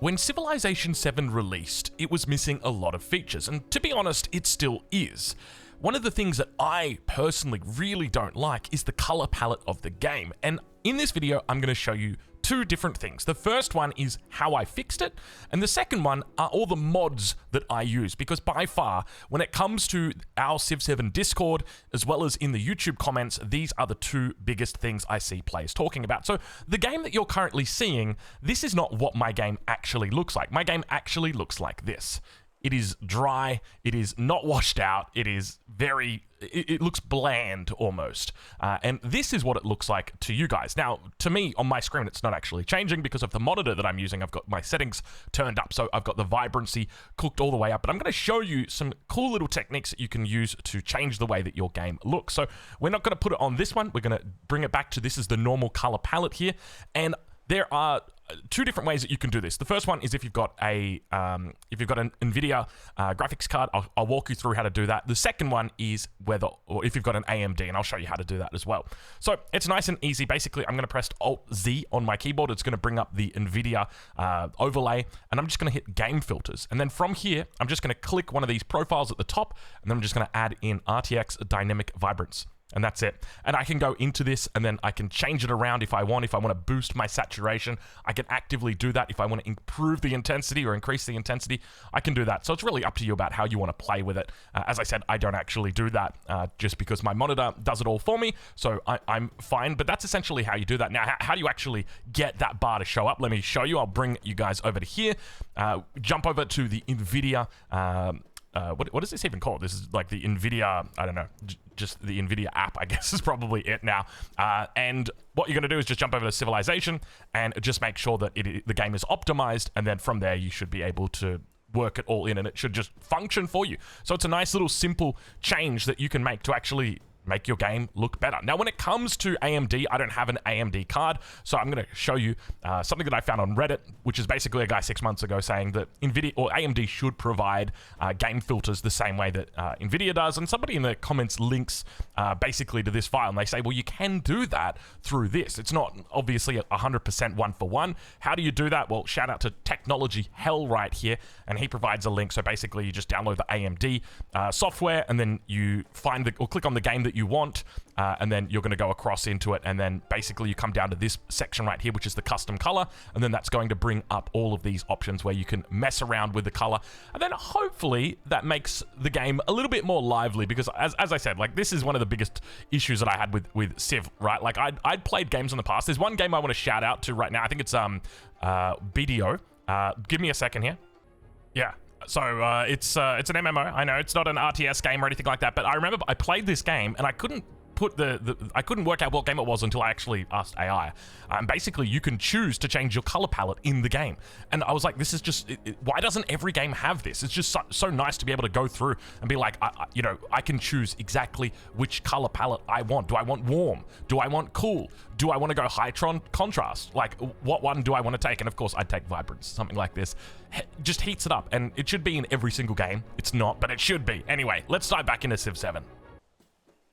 When Civilization 7 released, it was missing a lot of features, and to be honest, it still is. One of the things that I personally really don't like is the color palette of the game, and in this video, I'm going to show you two different things. The first one is how I fixed it, and the second one are all the mods that I use, because by far, when it comes to our Civ 7 Discord, as well as in the YouTube comments, these are the two biggest things I see players talking about. So the game that you're currently seeing, this is not what my game actually looks like. My game actually looks like this. It is dry, it is not washed out, it is it looks bland almost. And this is what it looks like to you guys. Now, to me, on my screen, it's not actually changing because of the monitor that I'm using. I've got my settings turned up, so I've got the vibrancy cooked all the way up. But I'm going to show you some cool little techniques that you can use to change the way that your game looks. So we're not going to put it on this one. We're going to bring it back to this is the normal color palette here. And there are two different ways that you can do this. The first one is if you've got an Nvidia graphics card. I'll walk you through how to do that. The second one is or if you've got an AMD, and I'll show you how to do that as well. So it's nice and easy. Basically, I'm going to press Alt-Z on my keyboard. It's going to bring up the Nvidia overlay, and I'm just going to hit Game Filters. And then from here, I'm just going to click one of these profiles at the top, and then I'm just going to add in RTX Dynamic Vibrance. And that's it. And I can go into this and then I can change it around if I want. If I want to boost my saturation, I can actively do that. If I want to improve the intensity or increase the intensity, I can do that. So it's really up to you about how you want to play with it. As I said, I don't actually do that just because my monitor does it all for me. So I'm fine. But that's essentially how you do that. Now, how do you actually get that bar to show up? Let me show you. I'll bring you guys over to here. Jump over to the Nvidia. What is this even called? This is like the Nvidia, I don't know, just the Nvidia app, I guess is probably it now. And what you're going to do is just jump over to Civilization and just make sure that the game is optimized. And then from there, you should be able to work it all in and it should just function for you. So it's a nice little simple change that you can make to actually make your game look better. Now, when it comes to AMD, I don't have an AMD card, so I'm going to show you something that I found on Reddit, which is basically a guy 6 months ago saying that Nvidia or AMD should provide game filters the same way that Nvidia does, and somebody in the comments links basically to this file, and they say, well, you can do that through this. It's not obviously 100% one-for-one. How do you do that? Well, shout out to Technology Hell right here, and he provides a link. So basically, you just download the AMD software, and then you click on the game that you want, and then you're going to go across into it, and then basically you come down to this section right here, which is the custom color, and then that's going to bring up all of these options where you can mess around with the color, and then hopefully that makes the game a little bit more lively, because as I said, like, this is one of the biggest issues that I had with Civ, right? Like, I'd played games in the past. There's one game I want to shout out to right now. I think it's BDO. Give me a second here. Yeah. So it's an MMO. I know it's not an RTS game or anything like that, but I remember I played this game and I couldn't put I couldn't work out what game it was until I actually asked AI. Basically, you can choose to change your color palette in the game, and I was like, this is just why doesn't every game have this? It's just so nice to be able to go through and be like, I can choose exactly which color palette I want. Do I want warm? Do I want cool? Do I want to go high contrast? Like, what one do I want to take? And of course, I'd take vibrance, something like this. Just heats it up, and it should be in every single game. It's not, but it should be. Anyway, let's dive back into Civ 7.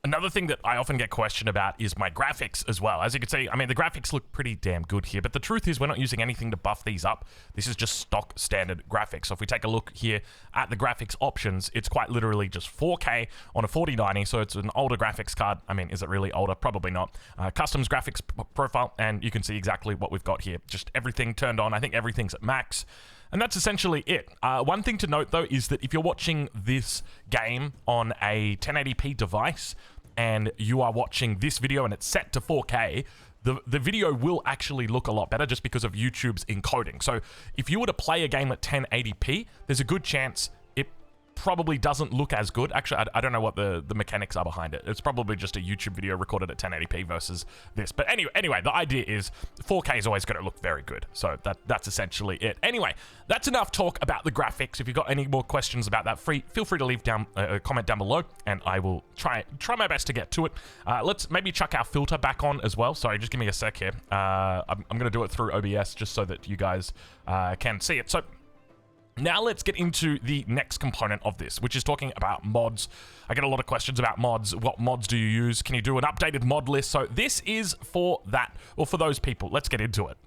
Another thing that I often get questioned about is my graphics as well. As you can see, I mean, the graphics look pretty damn good here, but the truth is we're not using anything to buff these up. This is just stock standard graphics. So if we take a look here at the graphics options, it's quite literally just 4K on a 4090, so it's an older graphics card. I mean, is it really older? Probably not. Customs graphics profile, and you can see exactly what we've got here. Just everything turned on. I think everything's at max. And that's essentially it. One thing to note, though, is that if you're watching this game on a 1080p device and you are watching this video and it's set to 4K, the video will actually look a lot better just because of YouTube's encoding. So if you were to play a game at 1080p, there's a good chance it probably doesn't look as good. Actually, I don't know what the mechanics are behind it. It's probably just a YouTube video recorded at 1080p versus this. But anyway, the idea is 4K is always going to look very good. So that's essentially it. Anyway, that's enough talk about the graphics. If you've got any more questions about that, feel free to leave down a comment down below, and I will try my best to get to it. Let's maybe chuck our filter back on as well. Sorry, just give me a sec here. I'm going to do it through OBS just so that you guys can see it. So now let's get into the next component of this, which is talking about mods. I get a lot of questions about mods. What mods do you use? Can you do an updated mod list? So this is for that, or for those people. Let's get into it.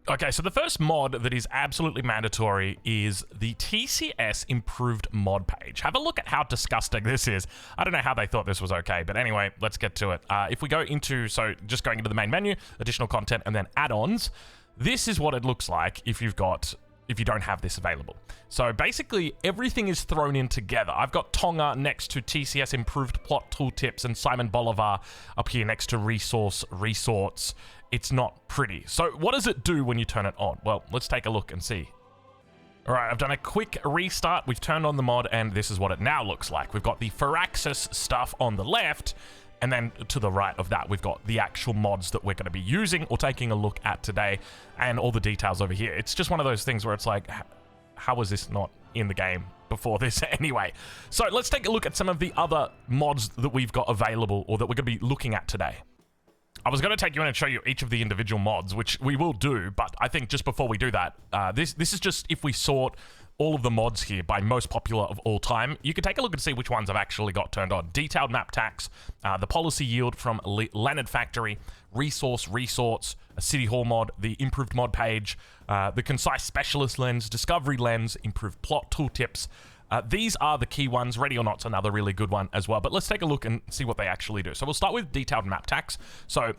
Okay, so the first mod that is absolutely mandatory is the TCS improved mod page. Have a look at how disgusting this is. I don't know how they thought this was okay, but anyway, let's get to it. If we go into, so just going into the main menu, additional content, and then add-ons, this is what it looks like if you don't have this available. So basically, everything is thrown in together. I've got Tonga next to TCS improved plot tooltips and Simon Bolivar up here next to resorts. It's not pretty. So what does it do when you turn it on? Well, let's take a look and see. All right, I've done a quick restart. We've turned on the mod, and this is what it now looks like. We've got the Firaxis stuff on the left, and then to the right of that, we've got the actual mods that we're going to be using or taking a look at today, and all the details over here. It's just one of those things where it's like, how was this not in the game before this anyway? So let's take a look at some of the other mods that we've got available or that we're going to be looking at today. I was going to take you in and show you each of the individual mods, which we will do, but I think just before we do that, this is just if we sort all of the mods here by most popular of all time. You can take a look and see which ones I've actually got turned on. Detailed map tax, the policy yield from Leonard Factory, resorts, a city hall mod, the improved mod page, the concise specialist lens, discovery lens, improved plot tooltips. These are the key ones. Ready or Not's another really good one as well. But let's take a look and see what they actually do. So we'll start with detailed map tax. So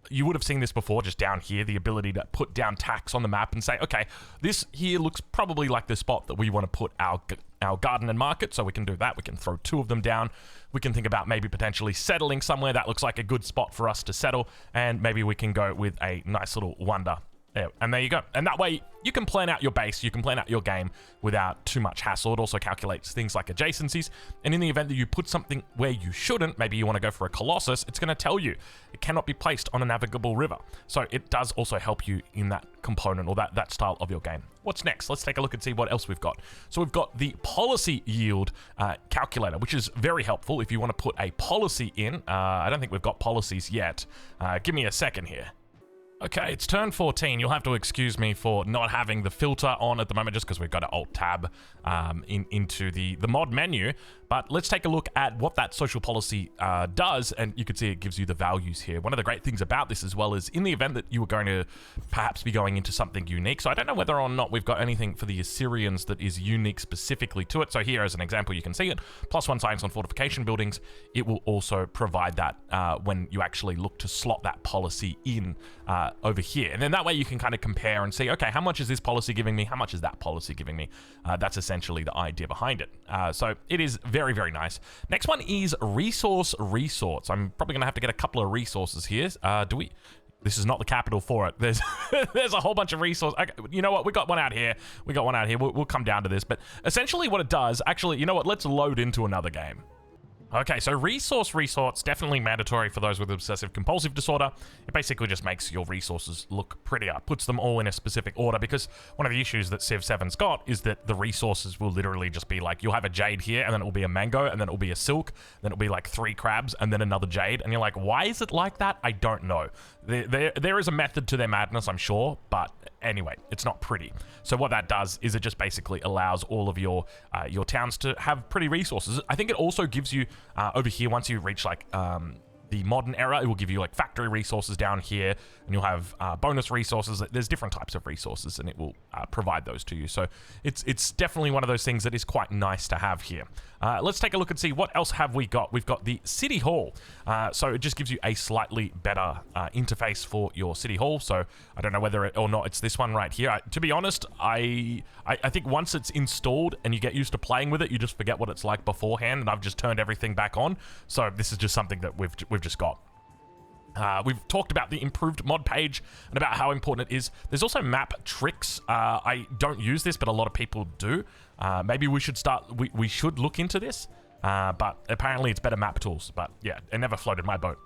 you would have seen this before, just down here, the ability to put down tax on the map and say, okay, this here looks probably like the spot that we want to put our garden and market, so we can do that. We can throw 2 of them down. We can think about maybe potentially settling somewhere. That looks like a good spot for us to settle, and maybe we can go with a nice little wonder. Yeah, and there you go. And that way, you can plan out your base, you can plan out your game without too much hassle. It also calculates things like adjacencies, and in the event that you put something where you shouldn't, maybe you want to go for a Colossus, it's going to tell you it cannot be placed on a navigable river. So it does also help you in that component or that style of your game. What's next? Let's take a look and see what else we've got. So we've got the policy yield calculator, which is very helpful if you want to put a policy in. I don't think we've got policies yet. Give me a second here. Okay, it's turn 14. You'll have to excuse me for not having the filter on at the moment just because we've got to Alt-Tab into the mod menu. But let's take a look at what that social policy does, and you can see it gives you the values here. One of the great things about this as well is in the event that you were going to perhaps be going into something unique. So I don't know whether or not we've got anything for the Assyrians that is unique specifically to it. So here as an example, you can see it. +1 science on fortification buildings. It will also provide that when you actually look to slot that policy in over here. And then that way you can kind of compare and see, okay, how much is this policy giving me? How much is that policy giving me? That's essentially the idea behind it. So it is very, very nice. Next one is resorts. I'm probably going to have to get a couple of resources here. This is not the capital for it. There's there's a whole bunch of resources. Okay, you know what? We got one out here. We'll come down to this. But essentially what it does, actually, you know what? Let's load into another game. Okay, so resorts, definitely mandatory for those with obsessive compulsive disorder. It basically just makes your resources look prettier, puts them all in a specific order, because one of the issues that Civ 7's got is that the resources will literally just be like, you'll have a jade here, and then it will be a mango, and then it will be a silk, then it'll be like 3 crabs, and then another jade, and you're like, why is it like that? I don't know. There is a method to their madness, I'm sure, but anyway, it's not pretty. So what that does is it just basically allows all of your towns to have pretty resources. I think it also gives you over here, once you reach like the modern era, it will give you like factory resources down here, and you'll have bonus resources. There's different types of resources, and it will provide those to you. So it's definitely one of those things that is quite nice to have here. Let's take a look and see what else have we got. We've got the city hall. So it just gives you a slightly better interface for your city hall. So I don't know whether it or not it's this one right here. To be honest, I think once it's installed and you get used to playing with it, you just forget what it's like beforehand, and I've just turned everything back on. So this is just something that we've just got. We've talked about the improved mod page and about how important it is. There's also map tricks. I don't use this, but a lot of people do. Maybe we should we should look into this, but apparently it's better map tools. But yeah, it never floated my boat.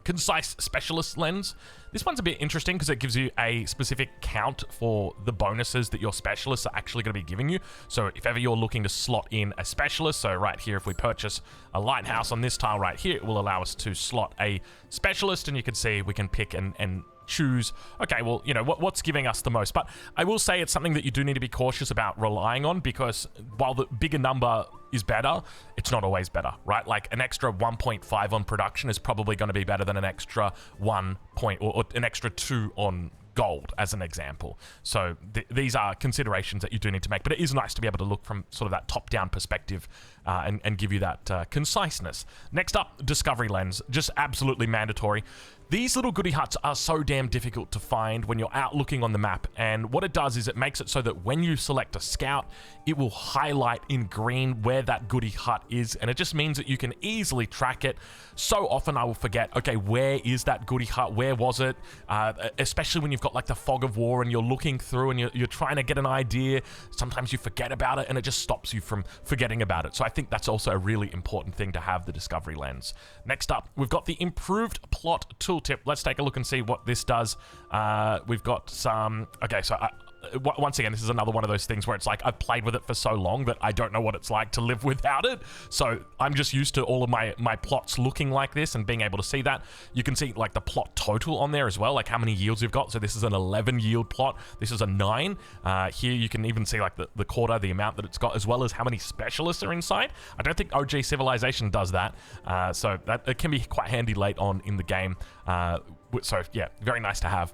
Concise specialist lens. This one's a bit interesting because it gives you a specific count for the bonuses that your specialists are actually going to be giving you. So if ever you're looking to slot in a specialist, so right here, if we purchase a lighthouse on this tile right here, it will allow us to slot a specialist, and you can see we can pick and choose, okay, well, you know, what's giving us the most. But I will say it's something that you do need to be cautious about relying on, because while the bigger number is better, it's not always better, right? Like an extra 1.5 on production is probably going to be better than an extra 1 point or an extra 2 on gold, as an example. So these are considerations that you do need to make, but it is nice to be able to look from sort of that top-down perspective and give you that conciseness. Next up, Discovery Lens, just absolutely mandatory. These little goody huts are so damn difficult to find when you're out looking on the map, and what it does is it makes it so that when you select a scout, it will highlight in green where that goody hut is, and it just means that you can easily track it. So often I will forget, okay, where is that goody hut? Where was it? Especially when you've got like the fog of war and you're looking through and you're trying to get an idea. Sometimes you forget about it and it just stops you from forgetting about it. So I think that's also a really important thing to have, the Discovery Lens. Next up, we've got the Improved Plot Tooltip. Let's take a look and see what this does. We've got some... Okay, so once again, this is another one of those things where it's like I've played with it for so long that I don't know what it's like to live without it. So I'm just used to all of my plots looking like this and being able to see that. You can see like the plot total on there as well, like how many yields you've got. So this is an 11 yield plot. This is a 9. Here you can even see like the quarter, the amount that it's got, as well as how many specialists are inside. I don't think OG Civilization does that. So that it can be quite handy late on in the game. So yeah, very nice to have.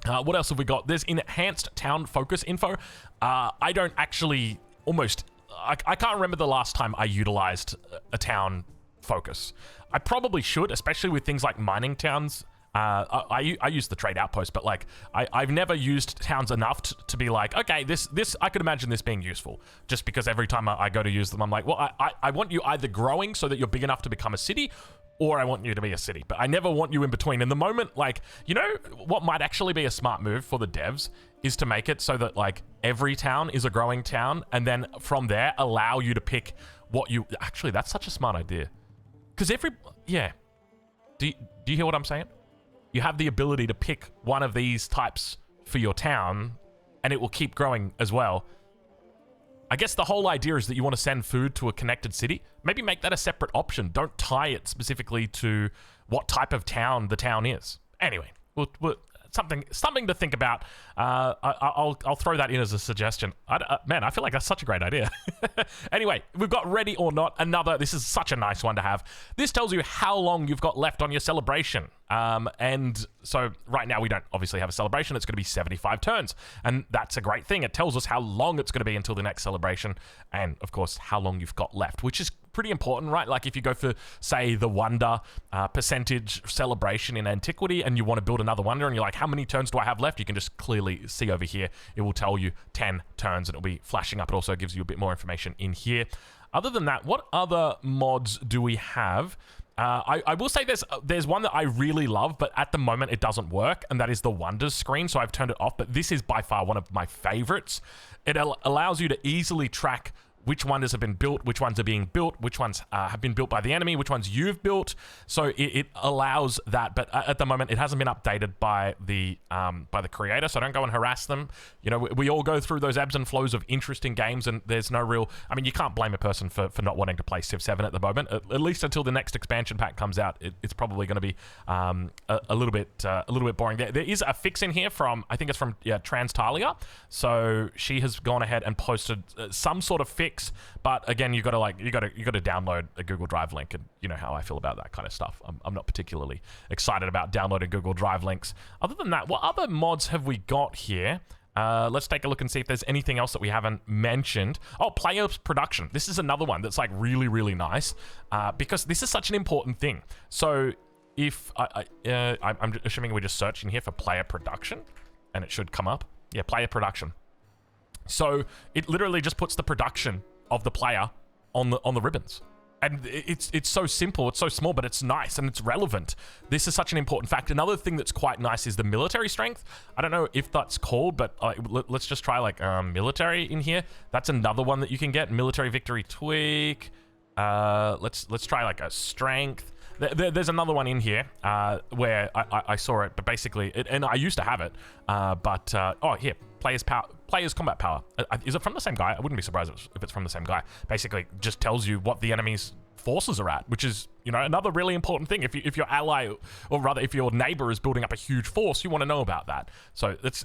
What else have we got? There's enhanced town focus info. I don't actually I can't remember the last time I utilized a town focus. I probably should, especially with things like mining towns. I use the trade outpost, but like I've never used towns enough to be like, okay, this I could imagine this being useful. Just because every time I go to use them, I'm like, well, I want you either growing so that you're big enough to become a city, or I want you to be a city, but I never want you in between. In the moment, like, you know, what might actually be a smart move for the devs is to make it so that like every town is a growing town, and then from there allow you to pick what you... Actually, that's such a smart idea. Because yeah. Do you hear what I'm saying? You have the ability to pick one of these types for your town, and it will keep growing as well. I guess the whole idea is that you want to send food to a connected city. Maybe make that a separate option. Don't tie it specifically to what type of town the town is. Anyway, we'll something to think about. I'll throw that in as a suggestion. Man, I feel like that's such a great idea. Anyway, we've got Ready or Not. This is such a nice one to have. This tells you how long you've got left on your celebration. And so right now we don't obviously have a celebration. It's going to be 75 turns. And that's a great thing. It tells us how long it's going to be until the next celebration. And of course, how long you've got left, which is pretty important, right? Like if you go for, say, the Wonder percentage celebration in Antiquity and you want to build another Wonder and you're like, how many turns do I have left? You can just clearly see over here. It will tell you 10 turns and it'll be flashing up. It also gives you a bit more information in here. Other than that, what other mods do we have? I will say there's one that I really love, but at the moment it doesn't work, and that is the Wonders screen, so I've turned it off, but this is by far one of my favorites. It allows you to easily track which wonders have been built, which ones are being built, which ones have been built by the enemy, which ones you've built. So it allows that, but at the moment it hasn't been updated by the creator. So don't go and harass them. You know, we all go through those ebbs and flows of interesting games, and there's no real. I mean, you can't blame a person for not wanting to play Civ 7 at the moment. At least until the next expansion pack comes out, it's probably going to be a little bit boring. There is a fix in here from, I think it's from Transtalia. So she has gone ahead and posted some sort of fix. But again, you got to download a Google Drive link, and you know how I feel about that kind of stuff. I'm not particularly excited about downloading Google Drive links. Other than that, what other mods have we got here? Let's take a look and see if there's anything else that we haven't mentioned. Oh, player production. This is another one that's like really, really nice because this is such an important thing. So if I'm assuming we're just searching here for player production, and it should come up. Yeah, player production. So it literally just puts the production of the player on the ribbons. And it's so simple, it's so small, but it's nice and it's relevant. This is such an important fact. Another thing that's quite nice is the military strength. I don't know if that's called, but let's just try like military in here. That's another one that you can get. Military victory tweak. Let's try like a strength. There's another one in here where I saw it, but basically, and I used to have it, oh, here, players combat power. Is it from the same guy? I wouldn't be surprised if it's from the same guy. Basically, just tells you what the enemy's forces are at, which is you know, another really important thing. If your ally, or rather if your neighbor is building up a huge force, you want to know about that. So it's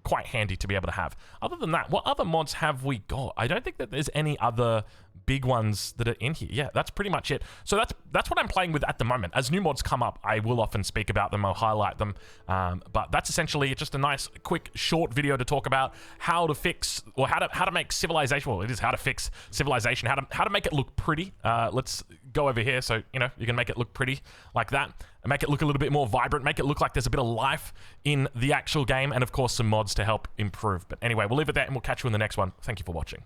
quite handy to be able to have. Other than that, what other mods have we got? I don't think that there's any other big ones that are in here. Yeah, that's pretty much it. So that's what I'm playing with at the moment. As new mods come up, I will often speak about them. I'll highlight them. But that's essentially just a nice, quick, short video to talk about how to fix, or how to make Civilization. Well, it is how to fix Civilization. How to make it look pretty. Let's go over here, so you know you can make it look pretty like that, and make it look a little bit more vibrant, make it look like there's a bit of life in the actual game, and of course some mods to help improve. But anyway, we'll leave it there and we'll catch you in the next one. Thank you for watching.